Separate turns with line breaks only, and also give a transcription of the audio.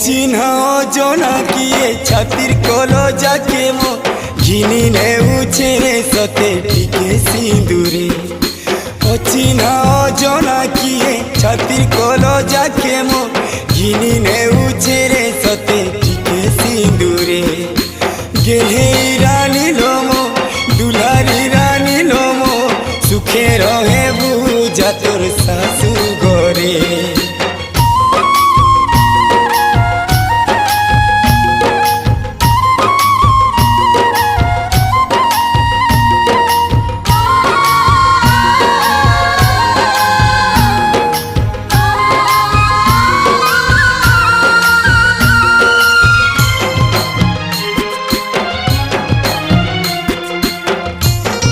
चिन्ह जना किए छातिर कलो जाके मो घिनी नेउछे रे सते टिके सिंदूरे चिन्ह जना किए छातिर कलो जाके मो घिनी नेउछे रे सते टिके सिंदूरे गेले रानी लोमो दुलारी रानी लोमो सुखे रहे बुझा तोर सासू